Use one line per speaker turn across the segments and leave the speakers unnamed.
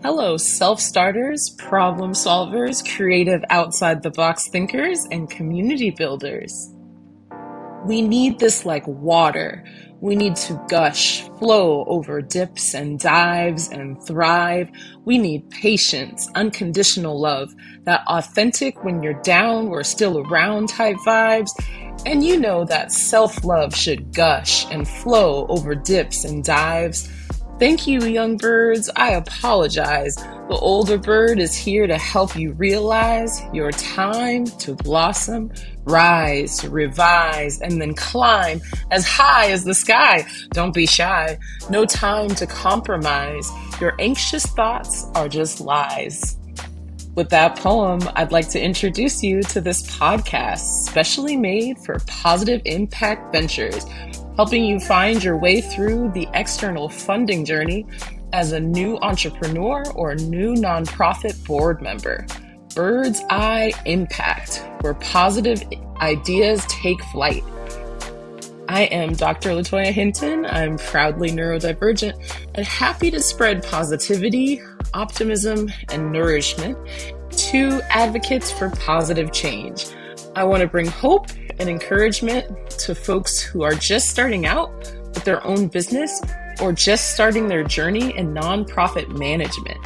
Hello, self-starters, problem solvers, creative outside-the-box thinkers, and community builders. We need this like water. We need to gush, flow over dips and dives and thrive. We need patience, unconditional love, that authentic when you're down, we're still around type vibes. And you know that self-love should gush and flow over dips and dives. Thank you, young birds. I apologize. The older bird is here to help you realize your time to blossom, rise, revise, and then climb as high as the sky. Don't be shy. No time to compromise. Your anxious thoughts are just lies. With that poem, I'd like to introduce you to this podcast, specially made for Positive Impact Ventures, helping you find your way through the external funding journey as a new entrepreneur or new nonprofit board member. Bird's Eye Impact, where positive ideas take flight. I am Dr. LaToya Hinton. I'm proudly neurodivergent and happy to spread positivity, optimism, and nourishment to advocates for positive change. I want to bring hope and encouragement to folks who are just starting out with their own business or just starting their journey in nonprofit management.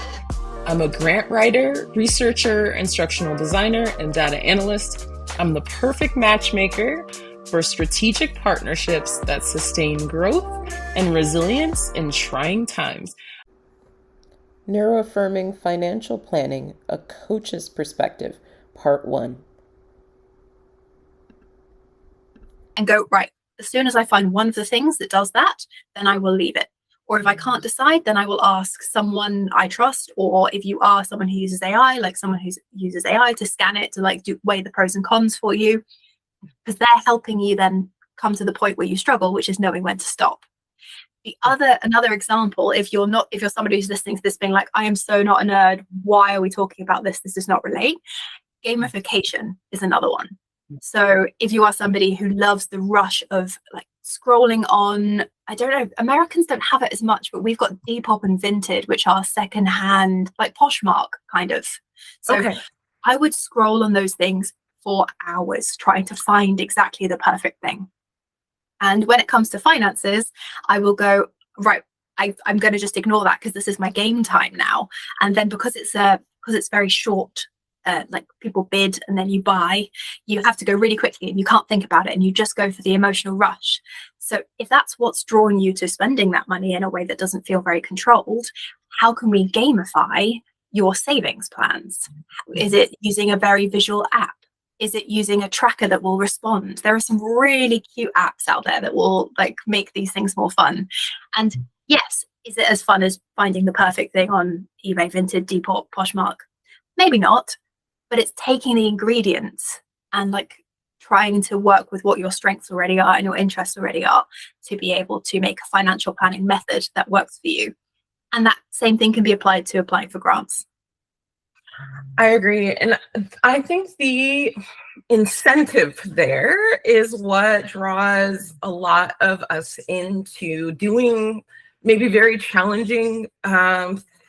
I'm a grant writer, researcher, instructional designer, and data analyst. I'm the perfect matchmaker for strategic partnerships that sustain growth and resilience in trying times. Neuro Affirming Financial Planning, a Coach's Perspective, Part 1.
And go, right, as soon as I find one of the things that does that, then I will leave it. Or if I can't decide, then I will ask someone I trust, or if you are someone who uses AI, like someone who uses AI to scan it, to weigh the pros and cons for you, because they're helping you then come to the point where you struggle, which is knowing when to stop. Another example, if you're somebody who's listening to this being like, I am so not a nerd, why are we talking about this? This does not relate. Gamification is another one. So if you are somebody who loves the rush of like scrolling on, I don't know, Americans don't have it as much, but we've got Depop and Vinted, which are secondhand, like Poshmark kind of. So okay. I would scroll on those things for hours trying to find exactly the perfect thing. And when it comes to finances, I will go, right, I'm going to just ignore that because this is my game time now. And then because it's very short, like people bid and then you buy, you have to go really quickly and you can't think about it and you just go for the emotional rush. So if that's what's drawing you to spending that money in a way that doesn't feel very controlled, how can we gamify your savings plans? Is it using a very visual app? Is it using a tracker that will respond? There are some really cute apps out there that will like make these things more fun. And yes, is it as fun as finding the perfect thing on eBay, Vinted, Depop, Poshmark? Maybe not. But it's taking the ingredients and like trying to work with what your strengths already are and your interests already are to be able to make a financial planning method that works for you. And that same thing can be applied to applying for grants.
I agree. And I think the incentive there is what draws a lot of us into doing maybe very challenging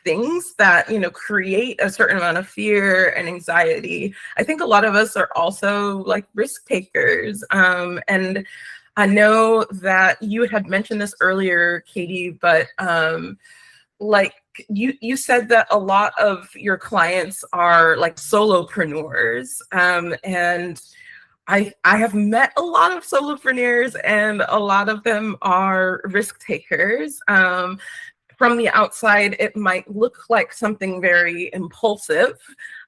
things that, create a certain amount of fear and anxiety. I think a lot of us are also like risk takers. And I know that you had mentioned this earlier, Katie, but you said that a lot of your clients are like solopreneurs. And I have met a lot of solopreneurs and a lot of them are risk takers. From the outside, it might look like something very impulsive.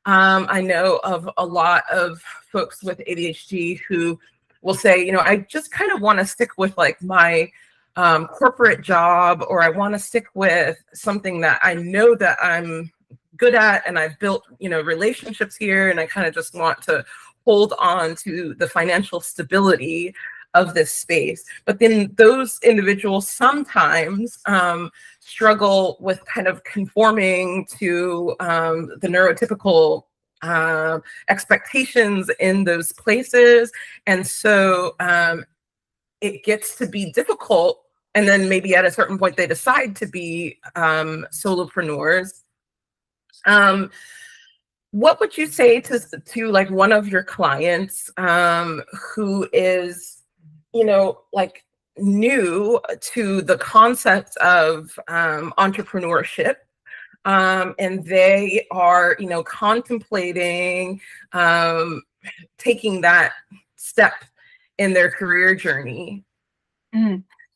I know of a lot of folks with ADHD who will say, I just kind of want to stick with like my corporate job, or I want to stick with something that I know that I'm good at and I've built, relationships here, and I kind of just want to hold on to the financial stability of this space. But then those individuals sometimes struggle with kind of conforming to the neurotypical expectations in those places. And so it gets to be difficult. And then maybe at a certain point they decide to be solopreneurs. What would you say to like one of your clients who is, like new to the concept of entrepreneurship, and they are, contemplating taking that step in their career journey?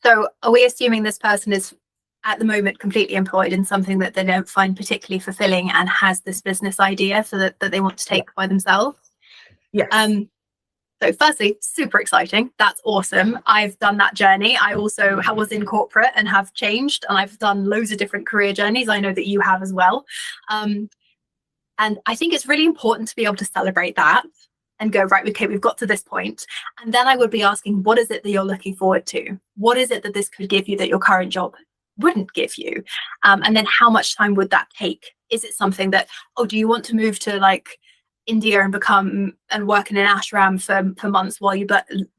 So are we assuming this person is at the moment completely employed in something that they don't find particularly fulfilling and has this business idea that they want to take by themselves?
Yes.
So firstly, super exciting. That's awesome. I've done that journey. I also was in corporate and have changed, and I've done loads of different career journeys. I know that you have as well. And I think it's really important to be able to celebrate that and go, right, okay, we've got to this point. And then I would be asking, what is it that you're looking forward to? What is it that this could give you that your current job wouldn't give you? And then how much time would that take? Is it something that, do you want to move to like India and work in an ashram for months while you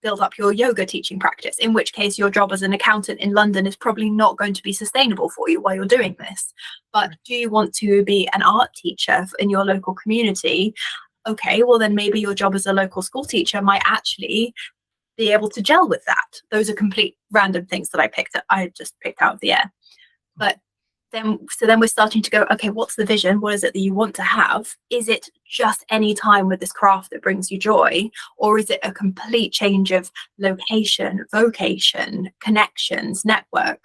build up your yoga teaching practice, in which case your job as an accountant in London is probably not going to be sustainable for you while you're doing this. But do you want to be an art teacher in your local community? Okay, well then maybe your job as a local school teacher might actually be able to gel with that. Those are complete random things that I just picked out of the air. But then we're starting to go, okay, what's the vision? What is it that you want to have? Is it just any time with this craft that brings you joy? Or is it a complete change of location, vocation, connections, network?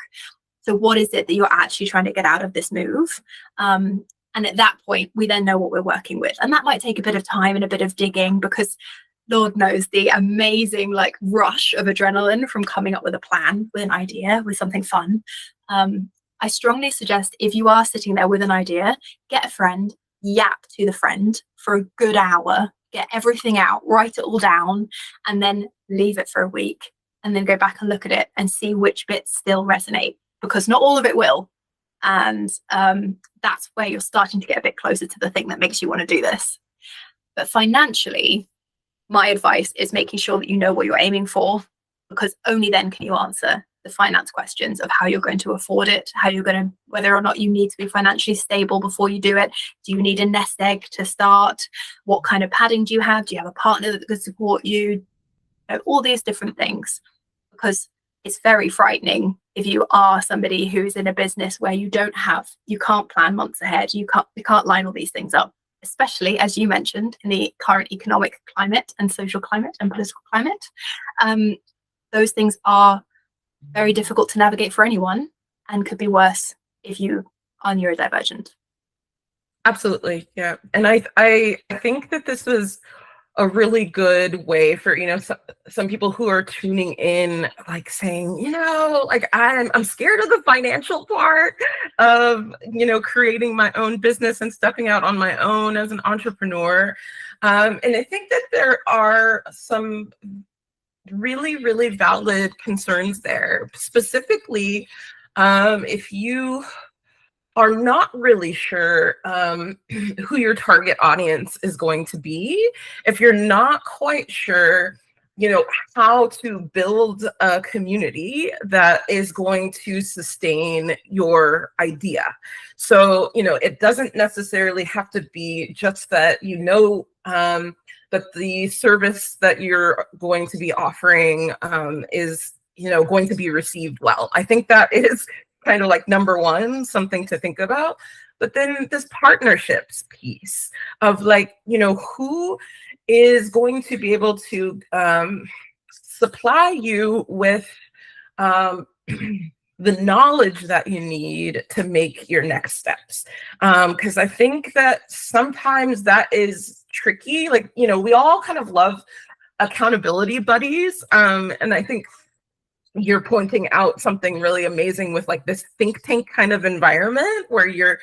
So what is it that you're actually trying to get out of this move? And at that point, we then know what we're working with. And that might take a bit of time and a bit of digging, because Lord knows the amazing like rush of adrenaline from coming up with a plan, with an idea, with something fun. I strongly suggest, if you are sitting there with an idea, get a friend, yap to the friend for a good hour, get everything out, write it all down, and then leave it for a week, and then go back and look at it and see which bits still resonate, because not all of it will. And that's where you're starting to get a bit closer to the thing that makes you want to do this. But financially, my advice is making sure that you know what you're aiming for, because only then can you answer the finance questions of how you're going to afford it, whether or not you need to be financially stable before you do it. Do you need a nest egg to start? What kind of padding do you have? Do you have a partner that could support you? All these different things, because it's very frightening if you are somebody who's in a business where you can't plan months ahead. You can't line all these things up, especially, as you mentioned, in the current economic climate and social climate and political climate. Those things are very difficult to navigate for anyone, and could be worse if you are neurodivergent.
Absolutely. Yeah. And I think that this was a really good way for, some people who are tuning in, like saying, like I'm scared of the financial part of, creating my own business and stepping out on my own as an entrepreneur. And I think that there are some really, really valid concerns there. Specifically, if you are not really sure who your target audience is going to be, if you're not quite sure, how to build a community that is going to sustain your idea. So, it doesn't necessarily have to be just that, that the service that you're going to be offering is, going to be received well. I think that is kind of like number one, something to think about. But then this partnerships piece of like, who is going to be able to supply you with the knowledge that you need to make your next steps. Because I think that sometimes that is tricky. Like, we all kind of love accountability buddies. And I think you're pointing out something really amazing with like this think tank kind of environment where you're,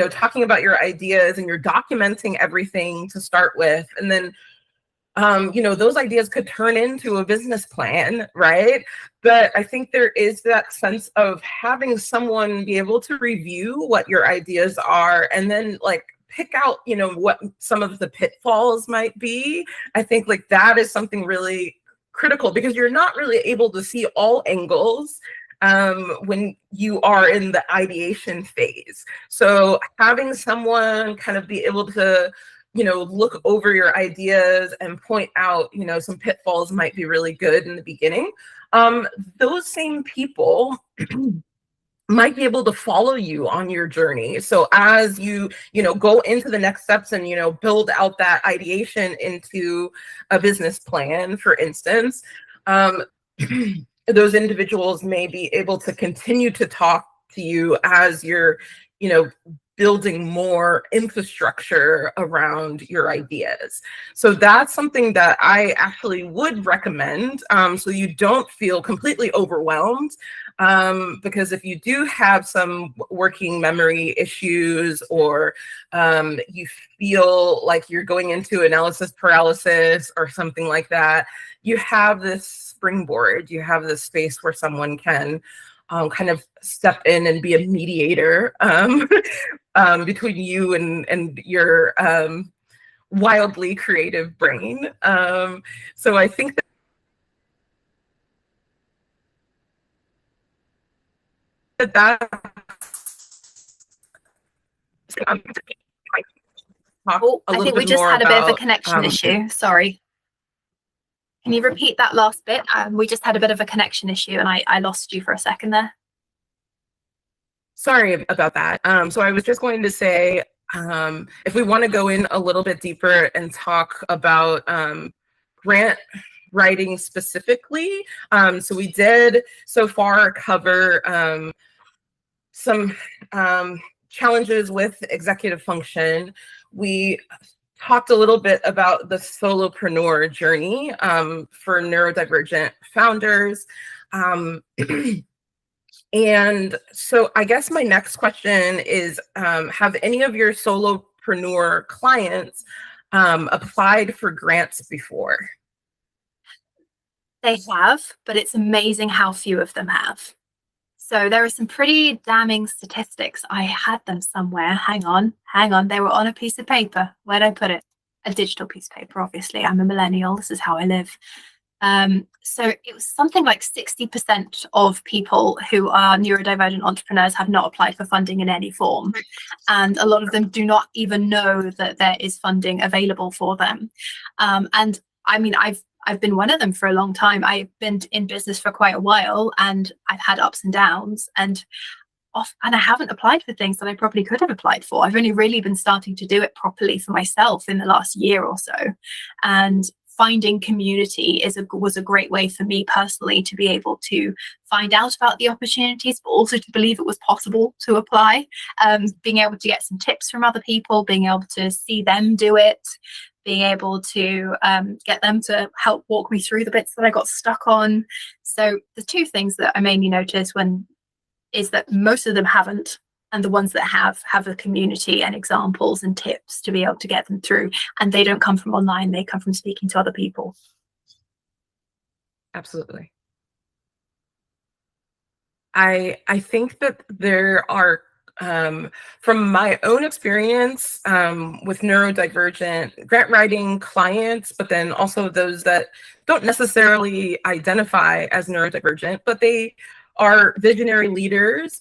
talking about your ideas and you're documenting everything to start with. And then, those ideas could turn into a business plan, right? But I think there is that sense of having someone be able to review what your ideas are and then like pick out, what some of the pitfalls might be. I think like that is something really critical, because you're not really able to see all angles when you are in the ideation phase. So having someone kind of be able to, look over your ideas and point out, some pitfalls might be really good in the beginning. Those same people might be able to follow you on your journey. So as you go into the next steps and build out that ideation into a business plan, for instance, those individuals may be able to continue to talk to you as you're building more infrastructure around your ideas. So that's something that I actually would recommend, so you don't feel completely overwhelmed. Because if you do have some working memory issues, or you feel like you're going into analysis paralysis or something like that, you have this springboard, you have this space where someone can kind of step in and be a mediator between you and your wildly creative brain. So I think that
I think we just had a bit of a connection issue. Sorry. Can you repeat that last bit? We just had a bit of a connection issue and I lost you for a second there.
Sorry about that. So I was just going to say, if we want to go in a little bit deeper and talk about grant writing specifically, so we did so far cover some challenges with executive function. We talked a little bit about the solopreneur journey for neurodivergent founders. And so I guess my next question is, have any of your solopreneur clients applied for grants before?
They have, but it's amazing how few of them have. So there are some pretty damning statistics. I had them somewhere. Hang on. They were on a piece of paper. Where'd I put it? A digital piece of paper, obviously. I'm a millennial. This is how I live. So it was something like 60% of people who are neurodivergent entrepreneurs have not applied for funding in any form. And a lot of them do not even know that there is funding available for them. And I mean, I've been one of them for a long time. I've been in business for quite a while and I've had ups and downs, and I haven't applied for things that I probably could have applied for. I've only really been starting to do it properly for myself in the last year or so. And finding community was a great way for me personally to be able to find out about the opportunities, but also to believe it was possible to apply. Being able to get some tips from other people, being able to see them do it, being able to get them to help walk me through the bits that I got stuck on. So the two things that I mainly noticed is that most of them haven't, and the ones that have a community and examples and tips to be able to get them through. And they don't come from online, they come from speaking to other people.
Absolutely. I think that there are, from my own experience with neurodivergent grant writing clients, but then also those that don't necessarily identify as neurodivergent, but they are visionary leaders.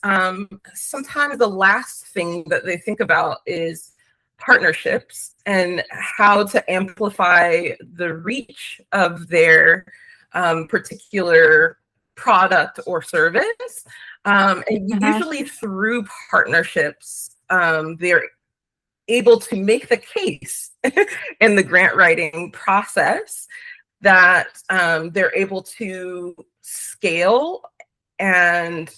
Sometimes the last thing that they think about is partnerships and how to amplify the reach of their particular product or service. And usually through partnerships, they're able to make the case in the grant writing process that they're able to scale and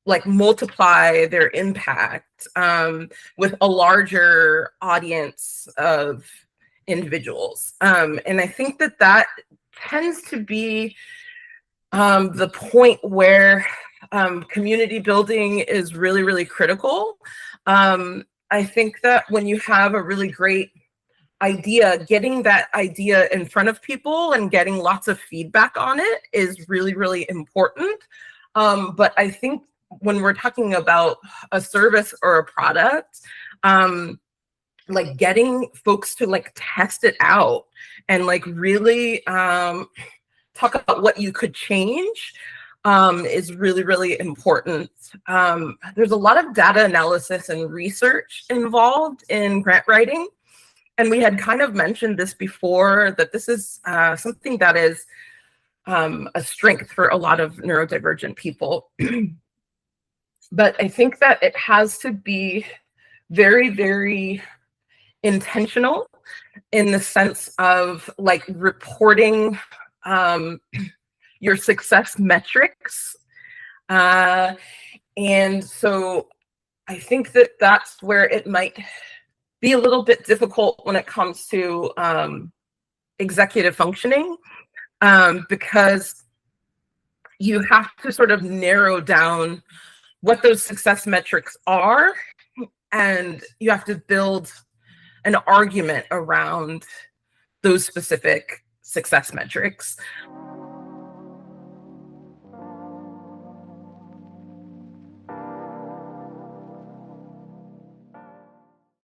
like multiply their impact with a larger audience of individuals. And I think that tends to be the point where community building is really, really critical. I think that when you have a really great idea, getting that idea in front of people and getting lots of feedback on it is really, really important. But I think when we're talking about a service or a product, like getting folks to like test it out and like really talk about what you could change is really, really important. There's a lot of data analysis and research involved in grant writing. And we had kind of mentioned this before, that this is something that is a strength for a lot of neurodivergent people. But I think that it has to be very, very intentional in the sense of like reporting your success metrics. And so I think that that's where it might be a little bit difficult when it comes to executive functioning, because you have to sort of narrow down what those success metrics are, and you have to build an argument around those specific success metrics.